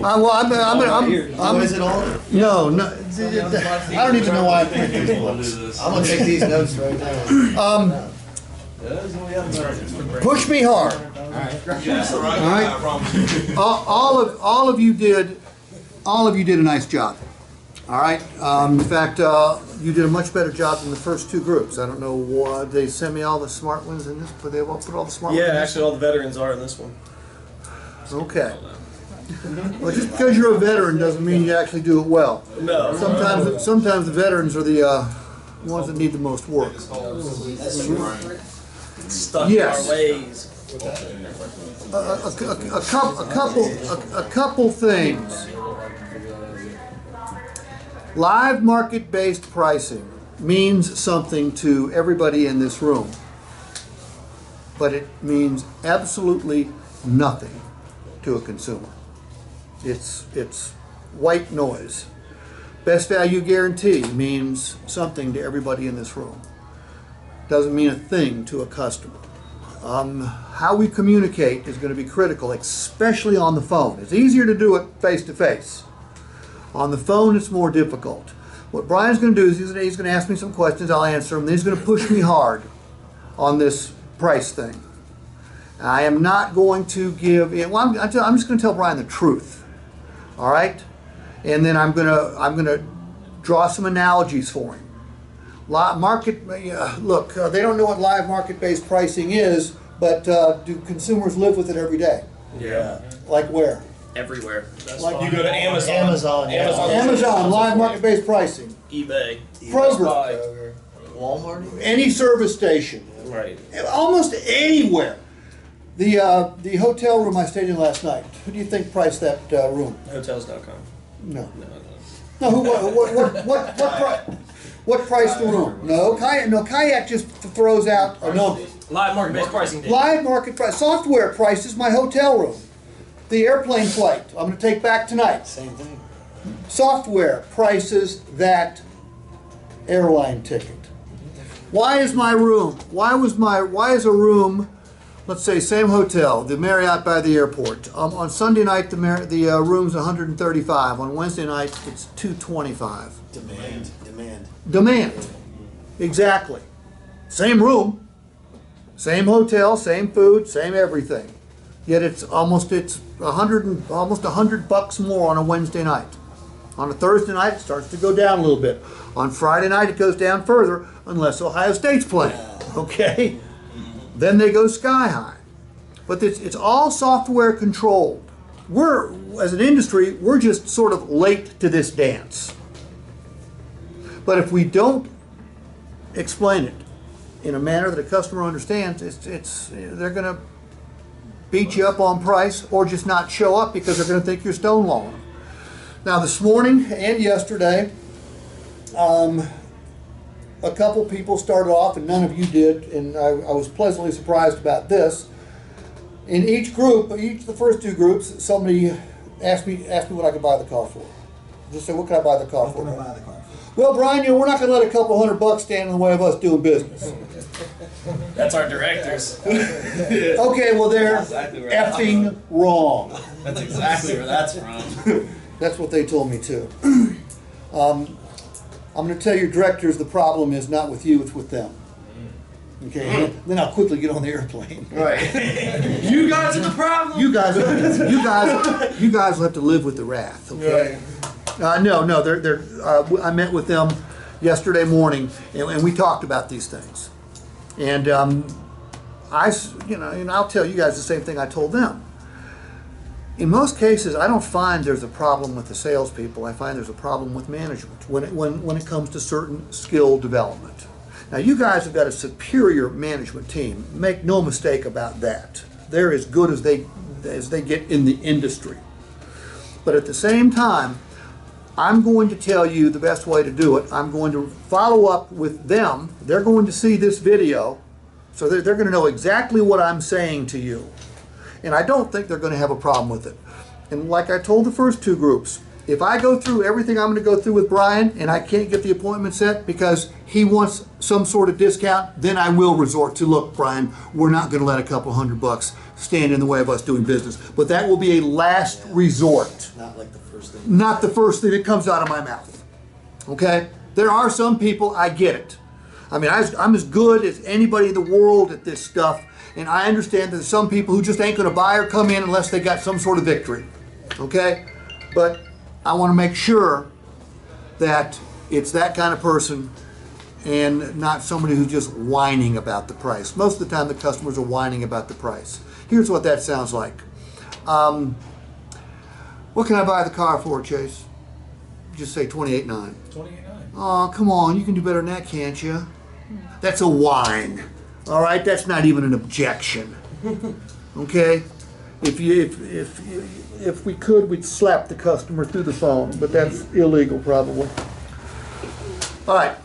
Well, I'm is it all? no, no. I don't even know why I picked these books. I'm gonna take these notes right now. Push me hard. All right. All of you did a nice job. All right. In fact, you did a much better job than the first two groups. I don't know why they sent me all the smart ones in this, but they all put all the smart ones. Yeah, actually, all the veterans are in this one. Okay. Well, just because you're a veteran doesn't mean you actually do it well. No. Sometimes the veterans are the ones that need the most work. Stuck Yes. in our ways. A couple things. Live market-based pricing means something to everybody in this room, but it means absolutely nothing to a consumer. It's white noise. Best value guarantee means something to everybody in this room. Doesn't mean a thing to a customer. How we communicate is going to be critical, especially on the phone. It's easier to do it face to face. On the phone, it's more difficult. What Brian's going to do is he's going to ask me some questions, I'll answer them, then he's going to push me hard on this price thing. I am not going to give, well, I'm just going to tell Brian the truth, all right? And then I'm going to draw some analogies for him. Look, they don't know what live market-based pricing is, but do consumers live with it every day? Yeah. Like where? Everywhere. Like You go to Amazon. Amazon, live market-based pricing. eBay. Kroger. Walmart? Any service station. Right. Almost anywhere. The hotel room I stayed in last night, who do you think priced that room? Hotels.com. No. No. No, what priced the room? No, Kayak just throws out a number. Live market-based pricing. Live market price. Software prices my hotel room. The airplane flight I'm going to take back tonight. Same thing. Software prices that airline ticket. Why is my room? Why is a room? Let's say same hotel, the Marriott by the airport. On Sunday night the room's 135. On Wednesday night it's 225. Demand. Exactly. Same room, same hotel, same food, same everything. Yet it's almost $100 more on a Wednesday night. On a Thursday night it starts to go down a little bit. On Friday night it goes down further unless Ohio State's playing. Okay? Then they go sky high. But it's all software controlled. We're, as an industry, we're just sort of late to this dance. But if we don't explain it in a manner that a customer understands, they're going to beat you up on price or just not show up because they're going to think you're stonewalling. Now this morning and yesterday, a couple people started off, and none of you did, and I was pleasantly surprised about this. In each group, the first two groups, somebody asked me what I could buy the car for. Just say, what can I buy the car for? Well, Brian, we're not going to let a couple $100 stand in the way of us doing business. That's our directors. Okay, well they're effing wrong. That's exactly where that's from. That's what they told me too. I'm going to tell your directors the problem is not with you, it's with them. Okay, then I'll quickly get on the airplane. Right. You guys are the problem. You guys will have to live with the wrath. Okay. Right. No. I met with them yesterday morning, and we talked about these things. And I'll tell you guys the same thing I told them. In most cases, I don't find there's a problem with the salespeople. I find there's a problem with management when it comes to certain skill development. Now, you guys have got a superior management team. Make no mistake about that. They're as good as they get in the industry. But at the same time, I'm going to tell you the best way to do it. I'm going to follow up with them. They're going to see this video, so they're going to know exactly what I'm saying to you. And I don't think they're going to have a problem with it. And like I told the first two groups, if I go through everything I'm going to go through with Brian and I can't get the appointment set because he wants some sort of discount, then I will resort to, look, Brian, we're not going to let a couple $100 stand in the way of us doing business. But that will be a last resort. Not like the first thing. Not the first thing that comes out of my mouth. Okay? There are some people, I get it. I mean, I'm as good as anybody in the world at this stuff, and I understand that there's some people who just ain't going to buy or come in unless they got some sort of victory. Okay? But I want to make sure that it's that kind of person and not somebody who's just whining about the price. Most of the time the customers are whining about the price. Here's what that sounds like. What can I buy the car for, Chase? Just say $28,900. $28,900. Oh, come on, you can do better than that, can't you? That's a whine. All right, that's not even an objection. Okay? If we could, we'd slap the customer through the phone, but that's illegal probably. All right,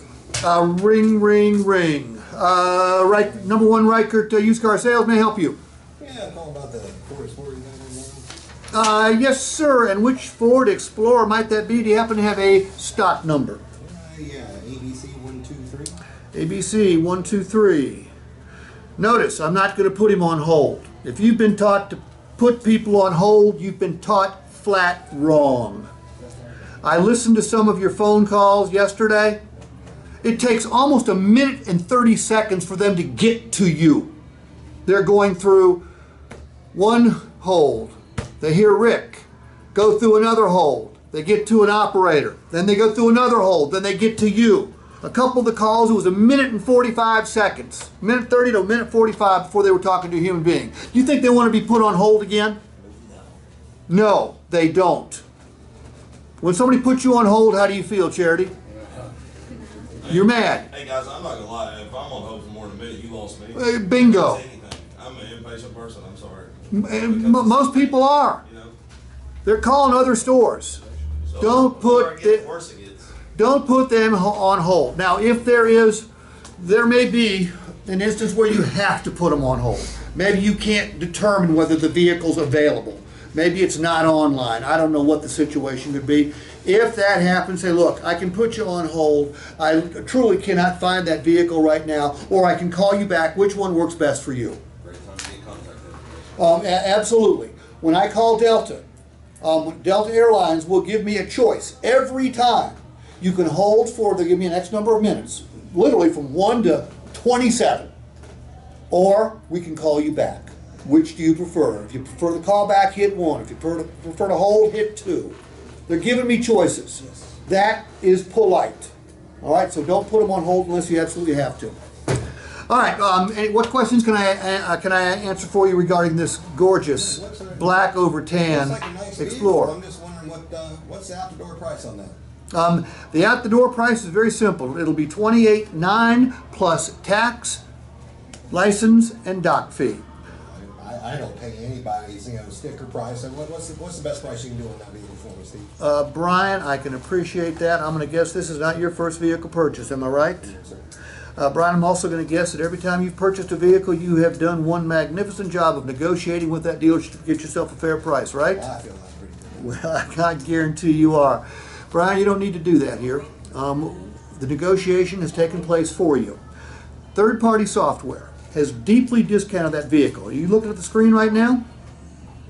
ring, ring, ring. Right, number one Reichert used car sales, may I help you? Yeah, I'm calling about the Ford Explorer. Yes, sir. And which Ford Explorer might that be? Do you happen to have a stock number? Yeah, ABC 123. ABC 123. Notice, I'm not going to put him on hold. If you've been taught to put people on hold, you've been taught flat wrong. I listened to some of your phone calls yesterday. It takes almost 1 minute and 30 seconds for them to get to you. They're going through one hold. They hear Rick, go through another hold. They get to an operator. Then they go through another hold. Then they get to you. A couple of the calls, it was 1 minute and 45 seconds. 1 minute 30 to 1 minute 45 before they were talking to a human being. Do you think they want to be put on hold again? No, they don't. When somebody puts you on hold, how do you feel, Charity? You're mad. Hey guys, I'm not gonna lie. If I'm on hold for more than a minute, you lost me. Bingo. Anything. I'm an impatient person. I'm sorry. Most people are. You know. They're calling other stores. So Don't the more put it gets, the- worse it gets. Don't put them on hold. Now, if there may be an instance where you have to put them on hold. Maybe you can't determine whether the vehicle's available. Maybe it's not online. I don't know what the situation could be. If that happens, say, look, I can put you on hold. I truly cannot find that vehicle right now, or I can call you back. Which one works best for you? Great time to get contact information. Absolutely. When I call Delta, Delta Airlines will give me a choice every time. You can hold for, they'll give me an X number of minutes, literally from 1 to 27, or we can call you back. Which do you prefer? If you prefer the call back, hit 1. If you prefer to hold, hit 2. They're giving me choices. That is polite. All right, so don't put them on hold unless you absolutely have to. All right, what questions can I answer for you regarding this gorgeous black over tan Looks like a nice vehicle. Explorer? I'm just wondering what's the out-the-door price on that? The out-the-door price is very simple. It'll be $28,900 plus tax, license, and dock fee. I don't pay anybody's sticker price. So what's the best price you can do on that vehicle for me, Steve? Brian, I can appreciate that. I'm going to guess this is not your first vehicle purchase. Am I right? Yes, sir. Brian, I'm also going to guess that every time you've purchased a vehicle, you have done one magnificent job of negotiating with that dealership to get yourself a fair price, right? I feel that's pretty good. Well, I guarantee you are. Brian, you don't need to do that here. The negotiation has taken place for you. Third-party software has deeply discounted that vehicle. Are you looking at the screen right now?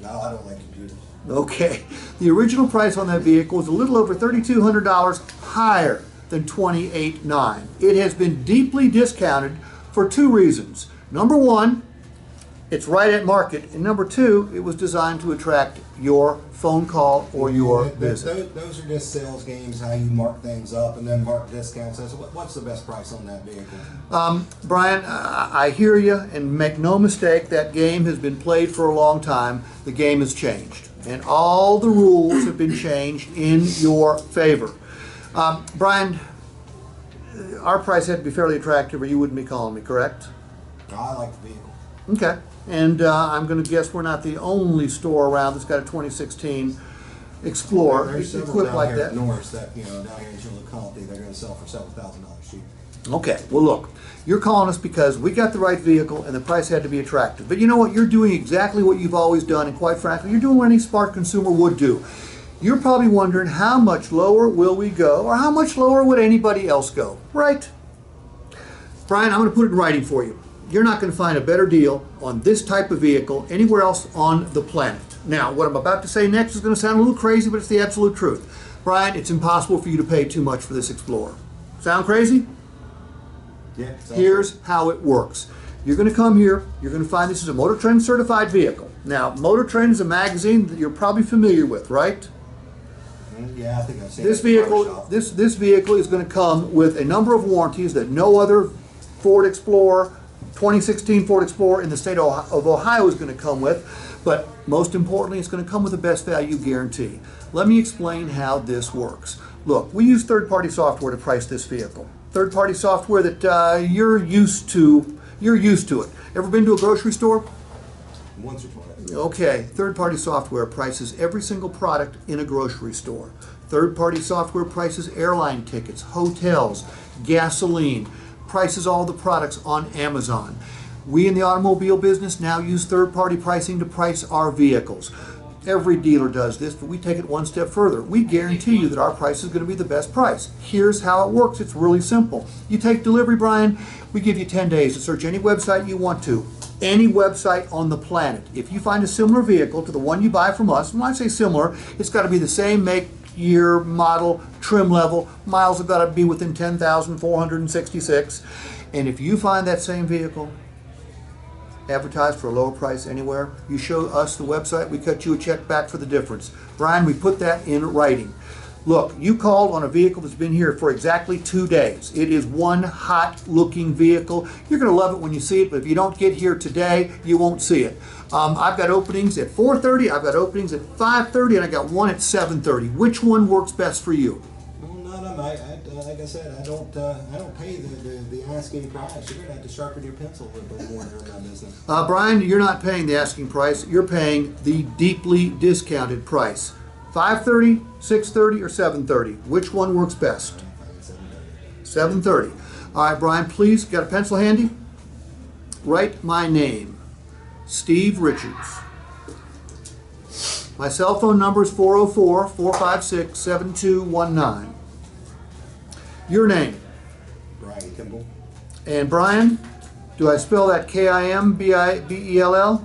No, I don't like computers. Okay. The original price on that vehicle is a little over $3,200 higher than $28,900. It has been deeply discounted for two reasons. Number one, it's right at market, and number two, it was designed to attract your phone call or your visit. Those are just sales games, how you mark things up and then mark discounts. So what's the best price on that vehicle? Brian, I hear you, and make no mistake, that game has been played for a long time. The game has changed, and all the rules have been changed in your favor. Brian, our price had to be fairly attractive or you wouldn't be calling me, correct? I like the vehicle. Okay, and I'm going to guess we're not the only store around that's got a 2016 Explorer There's several equipped down like here that. at Norris that, down here in Chillicothe, they're going to sell for several $1,000s cheaper. Okay, well look, you're calling us because we got the right vehicle and the price had to be attractive. But you know what, you're doing exactly what you've always done, and quite frankly, you're doing what any smart consumer would do. You're probably wondering how much lower will we go, or how much lower would anybody else go, right? Brian, I'm going to put it in writing for you. You're not going to find a better deal on this type of vehicle anywhere else on the planet. Now, what I'm about to say next is going to sound a little crazy, but it's the absolute truth. Brian, it's impossible for you to pay too much for this Explorer. Sound crazy? Yeah. Here's how it works. You're going to come here, you're going to find this is a Motor Trend certified vehicle. Now, Motor Trend is a magazine that you're probably familiar with, right? Yeah, I think I've seen This it in the vehicle, car shop. this vehicle is going to come with a number of warranties that no other Ford Explorer, 2016 Ford Explorer in the state of Ohio is going to come with. But most importantly, it's going to come with a best value guarantee. Let me explain how this works. Look, we use third-party software to price this vehicle. Third-party software that you're used to. You're used to it. Ever been to a grocery store? Once or twice. Okay, third-party software prices every single product in a grocery store. Third-party software prices airline tickets, hotels, gasoline, prices all the products on Amazon. We in the automobile business now use third-party pricing to price our vehicles. Every dealer does this, but we take it one step further. We guarantee you that our price is going to be the best price. Here's how it works. It's really simple. You take delivery, Brian, we give you 10 days to search any website you want to. Any website on the planet. If you find a similar vehicle to the one you buy from us, and when I say similar, it's got to be the same make, year, model, trim level, miles have got to be within 10,466. And if you find that same vehicle advertised for a lower price anywhere, you show us the website, we cut you a check back for the difference. Brian, we put that in writing. Look, you called on a vehicle that's been here for exactly 2 days. It is one hot looking vehicle. You're going to love it when you see it, but if you don't get here today, you won't see it. I've got openings at 4:30, I've got openings at 5:30, and I got one at 7:30. Which one works best for you? Well, no, like I said, I don't pay the asking price. You're gonna have to sharpen your pencil a little bit more here in my business. Brian, you're not paying the asking price. You're paying the deeply discounted price. 5:30, 6:30, or 7:30? Which one works best? 7:30. All right, Brian, please, got a pencil handy? Write my name, Steve Richards. My cell phone number is 404-456-7219. Your name? Brian Kimball, And Brian, do I spell that Kimbell? B-A-L-L.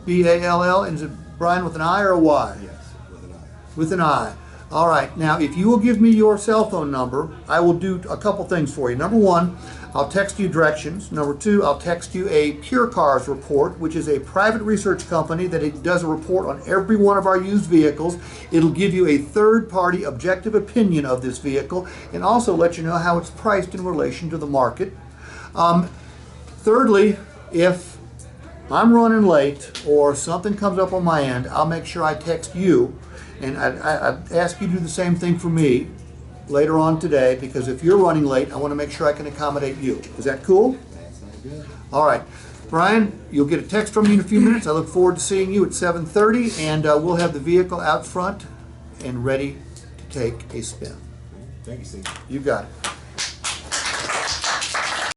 B-A-L-L, and is it Brian with an I or a Y? Yes, with an I. With an I. All right, now if you will give me your cell phone number, I will do a couple things for you. Number one, I'll text you directions. Number two, I'll text you a Pure Cars report, which is a private research company that it does a report on every one of our used vehicles. It'll give you a third-party objective opinion of this vehicle and also let you know how it's priced in relation to the market. Thirdly, if I'm running late or something comes up on my end, I'll make sure I text you, and I'd ask you to do the same thing for me later on today, because if you're running late, I want to make sure I can accommodate you. Is that cool? That sounds good. All right. Brian, you'll get a text from me in a few minutes. I look forward to seeing you at 7:30, and we'll have the vehicle out front and ready to take a spin. Thank you, Steve. You got it.